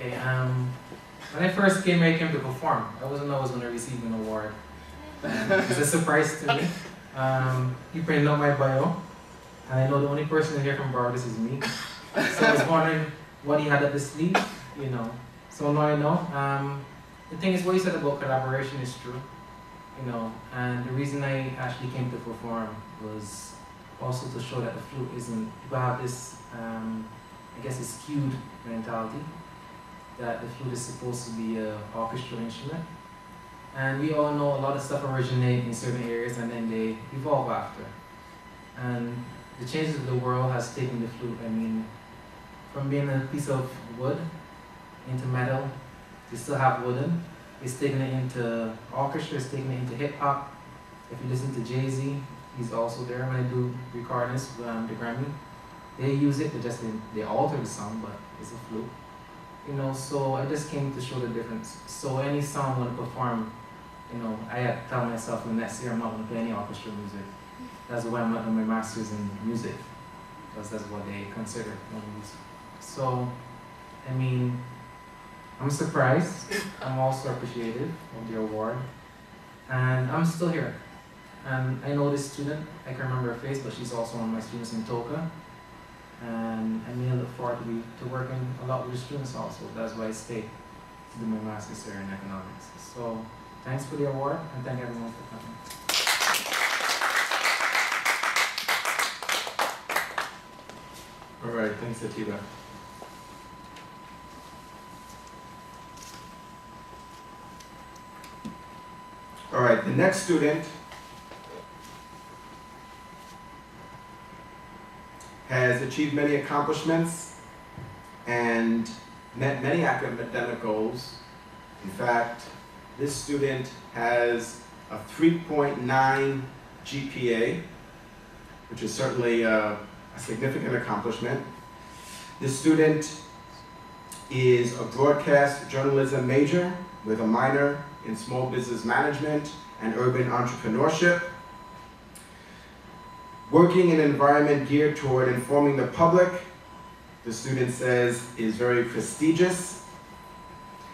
Okay, when I first came here, I came to perform. I wasn't know I was going to receive an award. It's a surprise to me. He printed out my bio, and I know the only person here from Barbados is me. So I was wondering what he had up his sleeve, you know. So now I know. The thing is, what you said about collaboration is true, you know. And the reason I actually came to perform was also to show that the flute isn't. People have this, I guess, a skewed mentality that the flute is supposed to be an orchestral instrument. And we all know a lot of stuff originate in certain areas and then they evolve after. And the changes of the world has taken the flute, I mean, from being a piece of wood into metal, they still have wooden. It's taken it into orchestra, it's taken it into hip hop. If you listen to Jay-Z, he's also there when I do recordings, the Grammy. They use it, they alter the song, but it's a flute. You know, so I just came to show the difference. So any song I want to perform, you know, I had to tell myself the next year I'm not going to play any orchestral music. That's why I'm not doing my master's in music, because that's what they consider music. So, I mean, I'm surprised. I'm also appreciative of the award. And I'm still here. And I know this student, I can remember her face, but she's also one of my students in Toka. And I mean, I look forward to working a lot with the students also. That's why I stayed to do my master's here in economics. So thanks for the award and thank everyone for coming. All right, thanks, Atiba. All right, the next student has achieved many accomplishments and met many academic goals. In fact, this student has a 3.9 GPA, which is certainly a significant accomplishment. This student is a broadcast journalism major with a minor in small business management and urban entrepreneurship. Working in an environment geared toward informing the public, the student says, is very prestigious,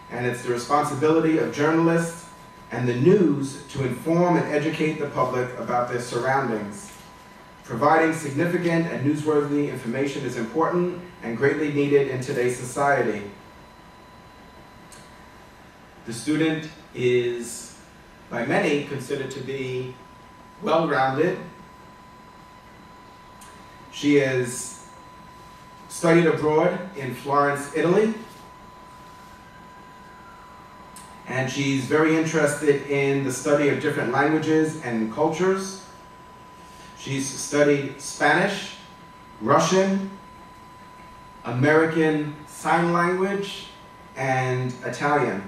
and it's the responsibility of journalists and the news to inform and educate the public about their surroundings. Providing significant and newsworthy information is important and greatly needed in today's society. The student is, by many, considered to be well-rounded. She has studied abroad in Florence, Italy, and she's very interested in the study of different languages and cultures. She's studied Spanish, Russian, American Sign Language, and Italian.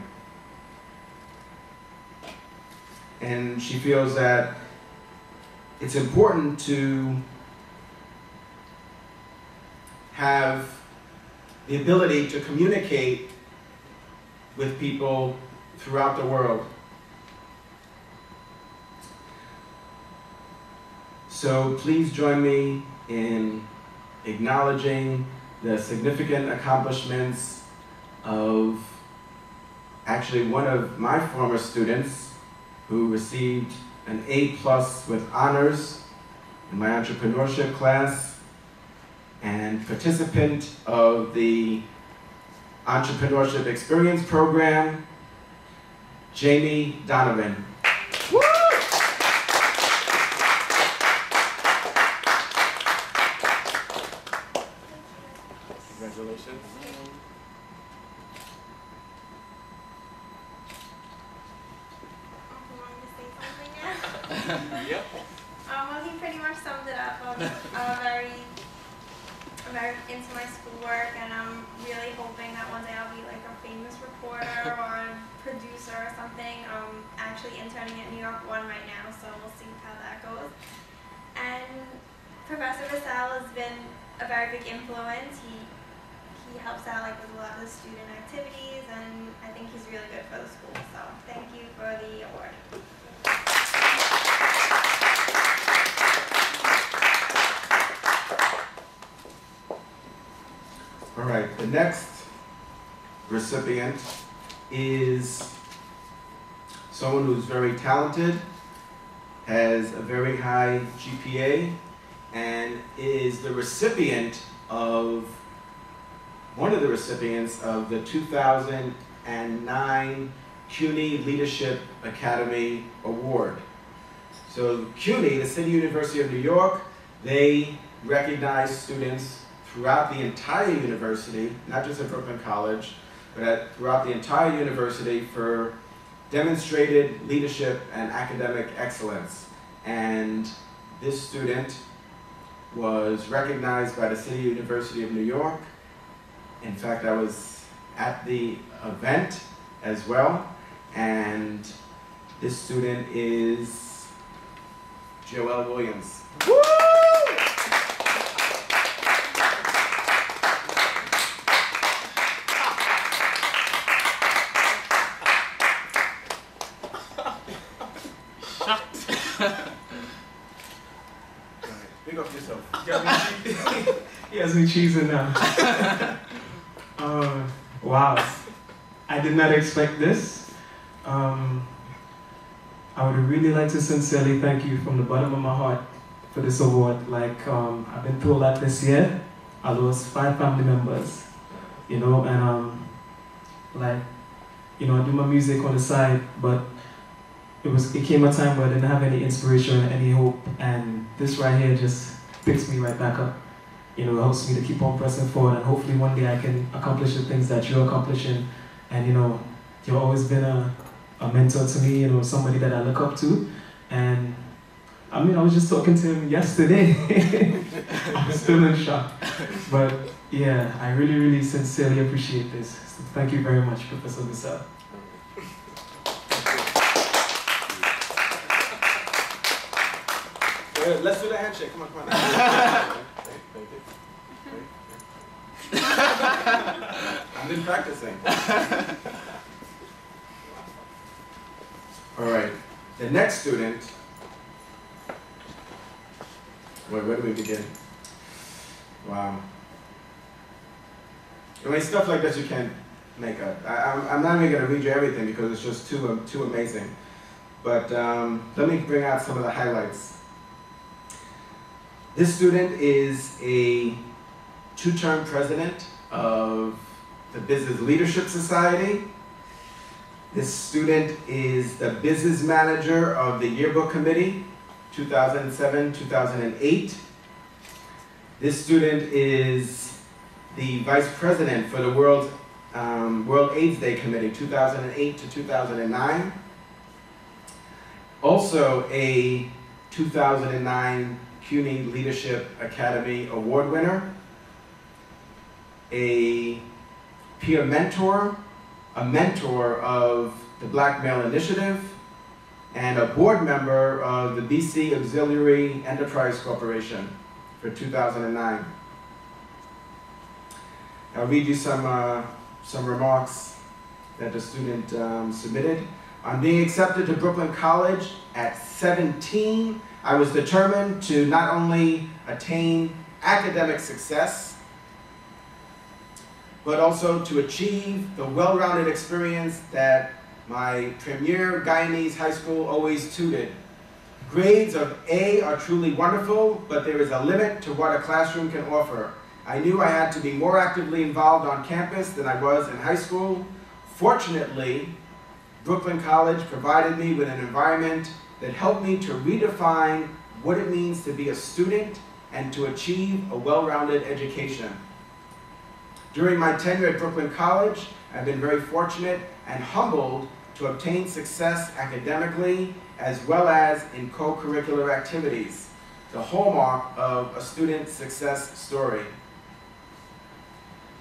And she feels that it's important to have the ability to communicate with people throughout the world. So please join me in acknowledging the significant accomplishments of actually one of my former students who received an A+ with honors in my entrepreneurship class, and participant of the Entrepreneurship Experience Program, Jamie Donovan. Woo! Congratulations. Yep. Well, he pretty much summed it up. I'm very into my schoolwork, and I'm really hoping that one day I'll be like a famous reporter or a producer or something. I'm actually interning at New York 1 right now, so we'll see how that goes. And Professor Bassell has been a very big influence. He helps out like with a lot of the student activities, and I think he's really good for the school. So thank you for the award. All right, the next recipient is someone who's very talented, has a very high GPA, and is the recipient of, one of the recipients of the 2009 CUNY Leadership Academy Award. So CUNY, the City University of New York, they recognize students throughout the entire university, not just at Brooklyn College, but throughout the entire university for demonstrated leadership and academic excellence. And this student was recognized by the City University of New York. In fact, I was at the event as well, and this student is Joelle Williams. Woo! Big up yourself. He has me cheesing now. Wow. I did not expect this. I would really like to sincerely thank you from the bottom of my heart for this award. Like, I've been through a lot this year. I lost 5 family members, you know, and like, you know, I do my music on the side, but it came a time where I didn't have any inspiration, any hope, and this right here just picks me right back up. You know, it helps me to keep on pressing forward, and hopefully one day I can accomplish the things that you're accomplishing. And you know, you've always been a mentor to me, you know, somebody that I look up to. And I mean, I was just talking to him yesterday. I'm still in shock. But yeah, I really, really sincerely appreciate this. So thank you very much, Professor Bassell. Let's do the handshake. Come on, come on. I've been practicing. All right. The next student. Wait, where do we begin? Wow. I mean, stuff like this you can't make up. I'm not even going to read you everything because it's just too amazing. But let me bring out some of the highlights. This student is a 2-term president of the Business Leadership Society. This student is the business manager of the Yearbook Committee, 2007-2008. This student is the vice president for the World AIDS Day Committee, 2008 to 2009. Also a 2009 CUNY Leadership Academy Award winner, a peer mentor, a mentor of the Black Male Initiative, and a board member of the BC Auxiliary Enterprise Corporation for 2009. I'll read you some remarks that the student submitted. On being accepted to Brooklyn College at 17, I was determined to not only attain academic success, but also to achieve the well-rounded experience that my premier Guyanese high school always touted. Grades of A are truly wonderful, but there is a limit to what a classroom can offer. I knew I had to be more actively involved on campus than I was in high school. Fortunately, Brooklyn College provided me with an environment that helped me to redefine what it means to be a student and to achieve a well-rounded education. During my tenure at Brooklyn College, I've been very fortunate and humbled to obtain success academically as well as in co-curricular activities, the hallmark of a student success story.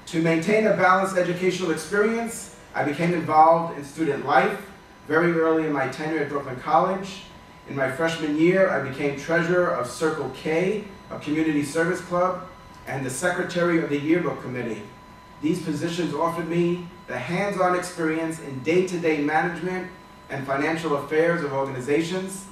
To maintain a balanced educational experience, I became involved in student life very early in my tenure at Brooklyn College. In my freshman year, I became treasurer of Circle K, a community service club, and the secretary of the Yearbook Committee. These positions offered me the hands-on experience in day-to-day management and financial affairs of organizations.